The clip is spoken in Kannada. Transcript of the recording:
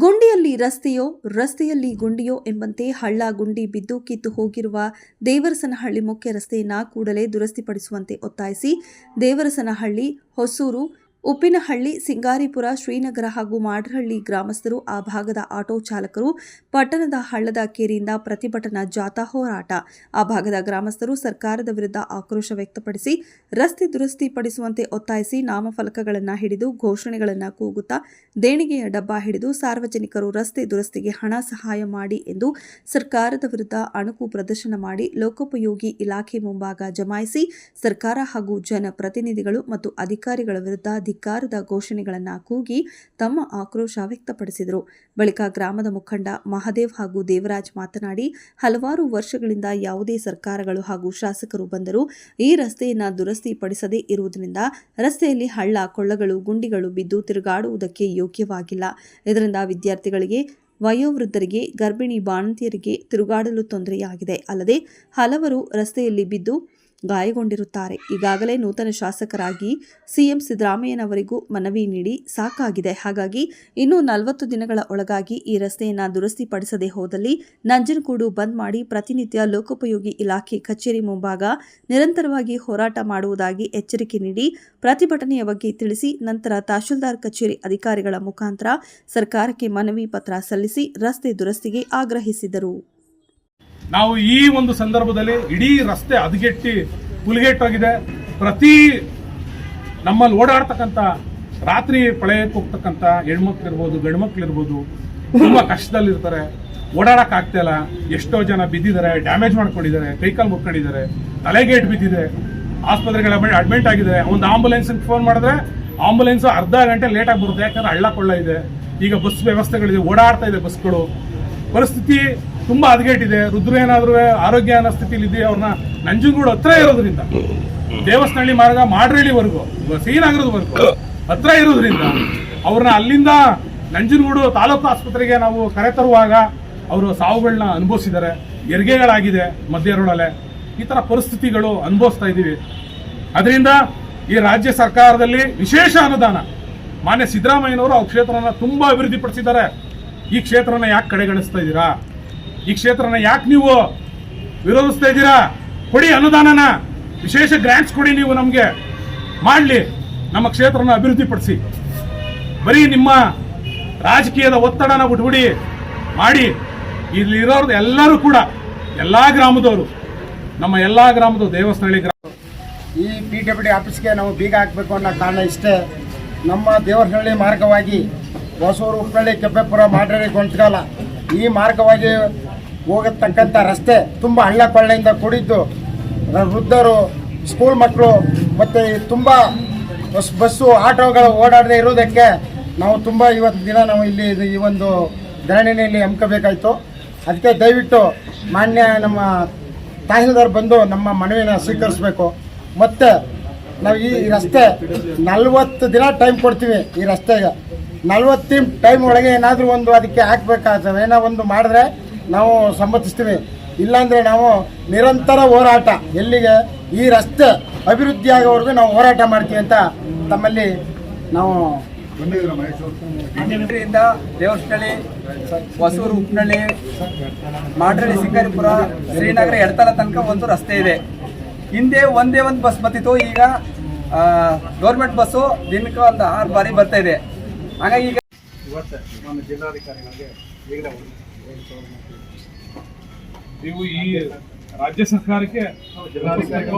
ಗುಂಡಿಯಲ್ಲಿ ರಸ್ತೆಯೋ ರಸ್ತೆಯಲ್ಲಿ ಗುಂಡಿಯೋ ಎಂಬಂತೆ ಹಳ್ಳ ಗುಂಡಿ ಬಿದ್ದು ಕಿತ್ತು ಹೋಗಿರುವ ದೇವರಸನಹಳ್ಳಿ ಮುಖ್ಯ ರಸ್ತೆಯನ್ನು ಕೂಡಲೇ ದುರಸ್ತಿಪಡಿಸುವಂತೆ ಒತ್ತಾಯಿಸಿ ದೇವರಸನಹಳ್ಳಿ, ಹೊಸೂರು, ಉಪ್ಪಿನಹಳ್ಳಿ, ಸಿಂಗಾರಿಪುರ, ಶ್ರೀನಗರ ಹಾಗೂ ಮಾಡರಹಳ್ಳಿ ಗ್ರಾಮಸ್ಥರು, ಆ ಭಾಗದ ಆಟೋ ಚಾಲಕರು ಪಟ್ಟಣದ ಹಳ್ಳದ ಕೇರಿಯಿಂದ ಪ್ರತಿಭಟನಾ ಜಾಥಾ ಹೋರಾಟ. ಆ ಭಾಗದ ಗ್ರಾಮಸ್ಥರು ಸರ್ಕಾರದ ವಿರುದ್ಧ ಆಕ್ರೋಶ ವ್ಯಕ್ತಪಡಿಸಿ ರಸ್ತೆ ದುರಸ್ತಿಪಡಿಸುವಂತೆ ಒತ್ತಾಯಿಸಿ ನಾಮಫಲಕಗಳನ್ನು ಹಿಡಿದು ಘೋಷಣೆಗಳನ್ನು ಕೂಗುತ್ತಾ ದೇಣಿಗೆಯ ಡಬ್ಬ ಹಿಡಿದು ಸಾರ್ವಜನಿಕರು ರಸ್ತೆ ದುರಸ್ತಿಗೆ ಹಣ ಸಹಾಯ ಮಾಡಿ ಎಂದು ಸರ್ಕಾರದ ವಿರುದ್ಧ ಅಣಕು ಪ್ರದರ್ಶನ ಮಾಡಿ ಲೋಕೋಪಯೋಗಿ ಇಲಾಖೆ ಮುಂಭಾಗ ಜಮಾಯಿಸಿ ಸರ್ಕಾರ ಹಾಗೂ ಜನಪ್ರತಿನಿಧಿಗಳು ಮತ್ತು ಅಧಿಕಾರಿಗಳ ವಿರುದ್ಧ ಧಿಕ್ಕಾರದ ಘೋಷಣೆಗಳನ್ನು ಕೂಗಿ ತಮ್ಮ ಆಕ್ರೋಶ ವ್ಯಕ್ತಪಡಿಸಿದರು. ಬಳಿಕ ಗ್ರಾಮದ ಮುಖಂಡ ಮಹದೇವ್ ಹಾಗೂ ದೇವರಾಜ್ ಮಾತನಾಡಿ, ಹಲವಾರು ವರ್ಷಗಳಿಂದ ಯಾವುದೇ ಸರ್ಕಾರಗಳು ಹಾಗೂ ಶಾಸಕರು ಬಂದರೂ ಈ ರಸ್ತೆಯನ್ನು ದುರಸ್ತಿಪಡಿಸದೇ ಇರುವುದರಿಂದ ರಸ್ತೆಯಲ್ಲಿ ಹಳ್ಳ ಕೊಳ್ಳಗಳು ಗುಂಡಿಗಳು ಬಿದ್ದು ತಿರುಗಾಡುವುದಕ್ಕೆ ಯೋಗ್ಯವಾಗಿಲ್ಲ. ಇದರಿಂದ ವಿದ್ಯಾರ್ಥಿಗಳಿಗೆ, ವಯೋವೃದ್ಧರಿಗೆ, ಗರ್ಭಿಣಿ ಬಾಣಂತಿಯರಿಗೆ ತಿರುಗಾಡಲು ತೊಂದರೆಯಾಗಿದೆ. ಅಲ್ಲದೆ ಹಲವರು ರಸ್ತೆಯಲ್ಲಿ ಬಿದ್ದು ಗಾಯಗೊಂಡಿರುತ್ತಾರೆ. ಈಗಾಗಲೇ ನೂತನ ಶಾಸಕರಾಗಿ ಸಿಎಂ ಸಿದ್ದರಾಮಯ್ಯನವರಿಗೂ ಮನವಿ ನೀಡಿ ಸಾಕಾಗಿದೆ. ಹಾಗಾಗಿ ಇನ್ನು 40 ದಿನಗಳ ಒಳಗಾಗಿ ಈ ರಸ್ತೆಯನ್ನು ದುರಸ್ತಿಪಡಿಸದೆ ಹೋದಲ್ಲಿ ನಂಜನಗೂಡು ಬಂದ್ ಮಾಡಿ ಪ್ರತಿನಿತ್ಯ ಲೋಕೋಪಯೋಗಿ ಇಲಾಖೆ ಕಚೇರಿ ಮುಂಭಾಗ ನಿರಂತರವಾಗಿ ಹೋರಾಟ ಮಾಡುವುದಾಗಿ ಎಚ್ಚರಿಕೆ ನೀಡಿ ಪ್ರತಿಭಟನೆಯ ಬಗ್ಗೆ ತಿಳಿಸಿ ನಂತರ ತಹಶೀಲ್ದಾರ್ ಕಚೇರಿ ಅಧಿಕಾರಿಗಳ ಮುಖಾಂತರ ಸರ್ಕಾರಕ್ಕೆ ಮನವಿ ಪತ್ರ ಸಲ್ಲಿಸಿ ರಸ್ತೆ ದುರಸ್ತಿಗೆ ಆಗ್ರಹಿಸಿದರು. ನಾವು ಈ ಒಂದು ಸಂದರ್ಭದಲ್ಲಿ ಇಡೀ ರಸ್ತೆ ಹದಗೆಟ್ಟಿ ಹುಲಿಗೆಟ್ಟೋಗಿದೆ. ಪ್ರತಿ ನಮ್ಮಲ್ಲಿ ಓಡಾಡ್ತಕ್ಕಂಥ ರಾತ್ರಿ ಪಳೆಯಕ್ಕೆ ಹೋಗ್ತಕ್ಕಂಥ ಹೆಣ್ಮಕ್ಳಿರ್ಬೋದು, ಗಂಡ್ಮಕ್ಳಿರ್ಬೋದು, ತುಂಬಾ ಕಷ್ಟದಲ್ಲಿರ್ತಾರೆ, ಓಡಾಡಕ್ ಆಗ್ತಿಲ್ಲ. ಎಷ್ಟೋ ಜನ ಬಿದ್ದಿದ್ದಾರೆ, ಡ್ಯಾಮೇಜ್ ಮಾಡ್ಕೊಂಡಿದ್ದಾರೆ, ಕೈಕಾಲು ಮುರ್ಕೊಂಡಿದ್ದಾರೆ, ತಲೆಗೇಟ್ ಬಿದ್ದಿದೆ, ಆಸ್ಪತ್ರೆಗಳ ಅಡ್ಮಿಟ್ ಆಗಿದ್ದಾರೆ. ಒಂದು ಆಂಬುಲೆನ್ಸ್ ಫೋನ್ ಮಾಡಿದ್ರೆ ಆಂಬುಲೆನ್ಸ್ ಅರ್ಧ ಗಂಟೆ ಲೇಟ್ ಆಗಿ ಬರುತ್ತೆ, ಯಾಕಂದ್ರೆ ಹಳ್ಳ ಕೊಳ್ಳ ಇದೆ. ಈಗ ಬಸ್ ವ್ಯವಸ್ಥೆಗಳಿದೆ, ಓಡಾಡ್ತಾ ಇದೆ ಬಸ್ಗಳು. ಪರಿಸ್ಥಿತಿ ತುಂಬಾ ಹದಗೆಟ್ಟಿದೆ. ರುದ್ರ ಏನಾದ್ರೂ ಆರೋಗ್ಯ ಅನ್ನೋ ಸ್ಥಿತಿಲಿ ಇದ್ದೀವಿ. ಅವ್ರನ್ನ ನಂಜನಗೂಡು ಹತ್ರ ಇರೋದ್ರಿಂದ, ದೇವಸ್ಥಾನಹಳ್ಳಿ ಮಾರ್ಗ ಮಾಡರಹಳ್ಳಿವರೆಗೂ, ಶ್ರೀನಗರದವರೆಗೂ ಹತ್ರ ಇರೋದ್ರಿಂದ ಅವ್ರನ್ನ ಅಲ್ಲಿಂದ ನಂಜನಗೂಡು ತಾಲೂಕು ಆಸ್ಪತ್ರೆಗೆ ನಾವು ಕರೆತರುವಾಗ ಅವರು ಸಾವುಗಳನ್ನ ಅನುಭವಿಸಿದ್ದಾರೆ. ಹೆರಿಗೆಗಳಾಗಿದೆ ಮಧ್ಯ ರೋಡಲ್ಲೇ. ಈ ತರ ಪರಿಸ್ಥಿತಿಗಳು ಅನುಭವಿಸ್ತಾ ಇದ್ದೀವಿ. ಅದರಿಂದ ಈ ರಾಜ್ಯ ಸರ್ಕಾರದಲ್ಲಿ ವಿಶೇಷ ಅನುದಾನ ಮಾನ್ಯ ಸಿದ್ದರಾಮಯ್ಯನವರು ಅವ್ರ ಕ್ಷೇತ್ರನ ತುಂಬಾ ಅಭಿವೃದ್ಧಿಪಡಿಸಿದ್ದಾರೆ. ಈ ಕ್ಷೇತ್ರನ ಯಾಕೆ ಕಡೆಗಣಿಸ್ತಾ ಇದ್ದೀರಾ? ಈ ಕ್ಷೇತ್ರನ ಯಾಕೆ ನೀವು ವಿರೋಧಿಸ್ತಾ ಇದ್ದೀರಾ? ಕೊಡಿ ಅನುದಾನನ, ವಿಶೇಷ ಗ್ರಾಂಟ್ಸ್ ಕೊಡಿ, ನೀವು ನಮಗೆ ಮಾಡಲಿ, ನಮ್ಮ ಕ್ಷೇತ್ರನ ಅಭಿವೃದ್ಧಿಪಡಿಸಿ. ಬರೀ ನಿಮ್ಮ ರಾಜಕೀಯದ ಒತ್ತಡನ ಬಿಟ್ಬಿಡಿ, ಮಾಡಿ. ಇಲ್ಲಿರೋರು ಎಲ್ಲರೂ ಕೂಡ, ಎಲ್ಲಾ ಗ್ರಾಮದವರು, ನಮ್ಮ ಎಲ್ಲಾ ಗ್ರಾಮದ ದೇವಸ್ಥಾನಹಳ್ಳಿ ಗ್ರಾಮ ಈ PWD ಆಫೀಸ್ಗೆ ನಾವು ಬೀಗ ಹಾಕಬೇಕು ಅನ್ನೋ ಕಾರಣ ಇಷ್ಟೇ. ನಮ್ಮ ದೇವಸ್ಥಾನಹಳ್ಳಿ ಮಾರ್ಗವಾಗಿ ಹೊಸೂರು, ಉಪ್ಪನಹಳ್ಳಿ, ಕೆಪ್ಪೆಪುರ, ಮಾಡರಹಳ್ಳಿ, ಗೊಂಚಗಾಲ ಈ ಮಾರ್ಗವಾಗಿ ಹೋಗತಕ್ಕಂಥ ರಸ್ತೆ ತುಂಬ ಹಳ್ಳ ಕೊಳ್ಳೆಯಿಂದ ಕೂಡಿದ್ದು ವೃದ್ಧರು, ಸ್ಕೂಲ್ ಮಕ್ಕಳು ಮತ್ತು ತುಂಬ ಬಸ್ಸು, ಆಟೋಗಳು ಓಡಾಡದೆ ಇರೋದಕ್ಕೆ ನಾವು ತುಂಬ ಇವತ್ತು ದಿನ ನಾವು ಇಲ್ಲಿ ಈ ಒಂದು ಧರಣಿಯಲ್ಲಿ ಹಮ್ಮಿಕೋಬೇಕಾಯಿತು. ಅದಕ್ಕೆ ದಯವಿಟ್ಟು ಮಾನ್ಯ ನಮ್ಮ ತಹಸೀಲ್ದಾರ್ ಬಂದು ನಮ್ಮ ಮನವಿನ ಸ್ವೀಕರಿಸಬೇಕು. ಮತ್ತು ನಾವು ಈ ರಸ್ತೆ 40 ದಿನ ಟೈಮ್ ಕೊಡ್ತೀವಿ. ಈ ರಸ್ತೆಗೆ 40 ಟೈಮ್ ಒಳಗೆ ಏನಾದರೂ ಒಂದು ಅದಕ್ಕೆ ಹಾಕಬೇಕಾಗ್ತದೆ. ಏನೋ ಒಂದು ಮಾಡಿದ್ರೆ ನಾವು ಸಮ್ಮತಿಸ್ತೀವಿ. ಇಲ್ಲಾಂದರೆ ನಾವು ನಿರಂತರ ಹೋರಾಟ, ಎಲ್ಲಿಗೆ ಈ ರಸ್ತೆ ಅಭಿವೃದ್ಧಿ ಆಗೋವರೆಗೂ ನಾವು ಹೋರಾಟ ಮಾಡ್ತೀವಿ ಅಂತ ತಮ್ಮಲ್ಲಿ ನಾವು ದೇವಸ್ಥಾನಹಳ್ಳಿ, ಹೊಸೂರು, ಉಪ್ಪನಹಳ್ಳಿ, ಮಾಡರಹಳ್ಳಿ, ಸಿಂಗಾರಿಪುರ, ಶ್ರೀನಗರ, ಎಡತಲ ತನಕ ಒಂದು ರಸ್ತೆ ಇದೆ. ಹಿಂದೆ ಒಂದೇ ಒಂದು ಬಸ್ ಬರ್ತಿತ್ತು. ಈಗ ಗೌರ್ಮೆಂಟ್ ಬಸ್ಸು ದಿನಕ್ಕೆ ಒಂದು 6 ಬಾರಿ ಬರ್ತಾ ಇದೆ. ಹಾಗಾಗಿ ಈಗ ಇವತ್ತು ನಮ್ಮ ಜಿಲ್ಲಾಧಿಕಾರಿಗಳಿಗೆ ಈಗಲೇ ನೀವು ಈ ರಾಜ್ಯ ಸರ್ಕಾರಕ್ಕೆ ಜಿಲ್ಲಾಧಿಕಾರಿ